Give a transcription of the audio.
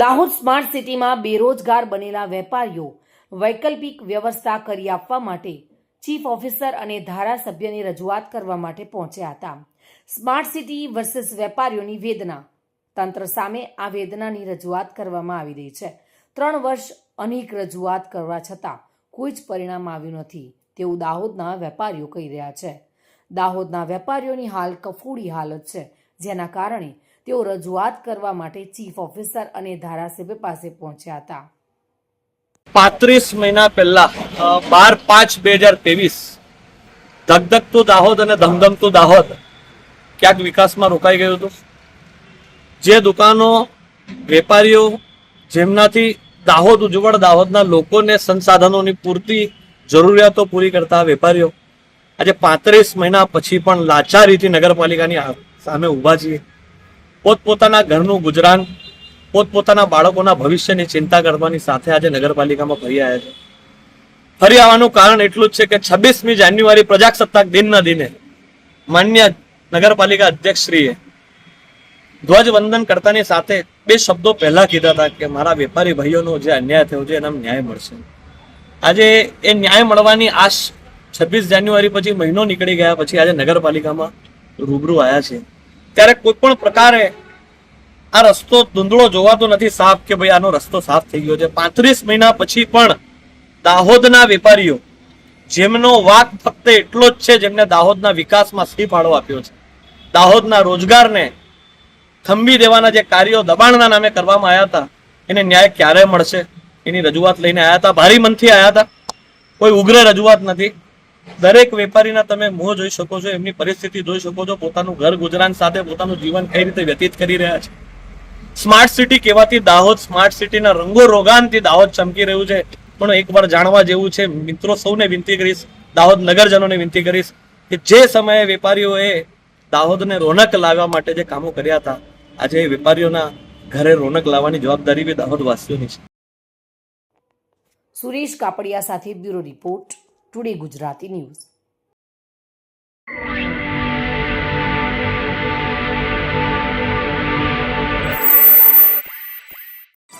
Dahod smart સિટીમાં બેરોજગાર બનેલા વેપારીઓ વૈકલ્પિક વ્યવસ્થા કરી આપવા માટે ચીફ ઓફિસર અને ધારાસભ્યની રજૂઆત કરવા માટે પહોંચ્યા હતા. સ્માર્ટ સિટી વર્સિસ વેપારીઓની વેદના. તંત્ર સામે આ વેદનાની રજૂઆત કરવામાં આવી રહી છે. 3 વર્ષ અનેક રજૂઆત કરવા છતાં કોઈ જ પરિણામ આવ્યું નથી તેવું દાહોદના વેપારીઓ કહી રહ્યા છે. દાહોદના વેપારીઓની હાલ કફોડી હાલત છે, જેના કારણે તેઓ રજૂઆત કરવા માટે ચીફ ઓફિસર અને ધારાસભ્ય પાસે પહોંચ્યા હતા. 35 મહિના પહેલા 12/5/2023 ધગધગતું દાહોદ અને ધમધમતું દાહોદ ક્યાંક વિકાસમાં રોકાઈ ગયું હતું. જે દુકાનો, વેપારીઓ, જેમનાથી દાહોદ ઉજ્જવળ, દાહોદના લોકોને સંસાધનોની પૂરતી જરૂરિયાતો પૂરી કરતા વેપારીઓ આજે 35 મહિના પછી પણ લાચારીથી નગરપાલિકાની સામે ઊભા છીએ. પોતપોતાના ઘરનું ગુજરાન, પોતપોતાના બાળકોના ભવિષ્યની ચિંતા કરવાની સાથે આજે નગરપાલિકામાં ફરી આવ્યા છે. ફરી આવવાનું કારણ એટલું જ છે કે 26મી જાન્યુઆરી પ્રજાસત્તાક દિનના દિને માન્ય નગરપાલિકા અધ્યક્ષશ્રીએ ધ્વજવંદન કરતાની સાથે 2 શબ્દો પહેલા કીધા હતા કે મારા વેપારી ભાઈઓનો જે અન્યાય થયો છે એના ન્યાય મળશે. આજે એ ન્યાય મળવાની આશ 26 જાન્યુઆરી પછી મહિનો નીકળી ગયા પછી આજે નગરપાલિકામાં રૂબરૂ આવ્યા છે. ત્યારે કોઈ પણ પ્રકારે આ રસ્તો ધૂંધળો જોવાતો નથી સાફ કે ભાઈ આનો રસ્તો સાફ થઈ ગયો છે. 35 મહિના પછી પણ દાહોદના વેપારીઓ, જેમનો વાક ફક્ત એટલો જ છે જેમને દાહોદના વિકાસમાં સિંહ ફાળો આપ્યો છે, દાહોદના રોજગારને થંભી દેવાના જે કાર્યો દબાણના નામે કરવામાં આવ્યા હતા, એને ન્યાય ક્યારે મળશે એની રજૂઆત લઈને આવ્યા હતા. ભારી મનથી આવ્યા હતા, કોઈ ઉગ્ર રજૂઆત નથી. દરેક વેપારીના તમે મોં જોઈ શકો છો, એમની પરિસ્થિતિ જોઈ શકો છો, પોતાનું ઘર ગુજરાન સાથે પોતાનું જીવન કઈ રીતે વ્યતીત કરી રહ્યા છે. સ્માર્ટ સિટી કહેવાથી દાહોદ સ્માર્ટ સિટીના રંગો રોગાનથી દાહોદ ચમકી રહ્યું છે. પણ એકવાર જાણવા જેવું છે, મિત્રો સૌને વિનંતી કરીશ, દાહોદ નગરજનોને વિનંતી કરીશ કે જે સમયે વેપારીઓએ દાહોદને રોનક લાવવા માટે જે કામો કર્યા હતા, આજે વેપારીઓના ઘરે રોનક લાવવાની જવાબદારી બી દાહોદવાસીઓની છે. સુરેશ કાપડિયા સાથે bureau report, today Gujarati news.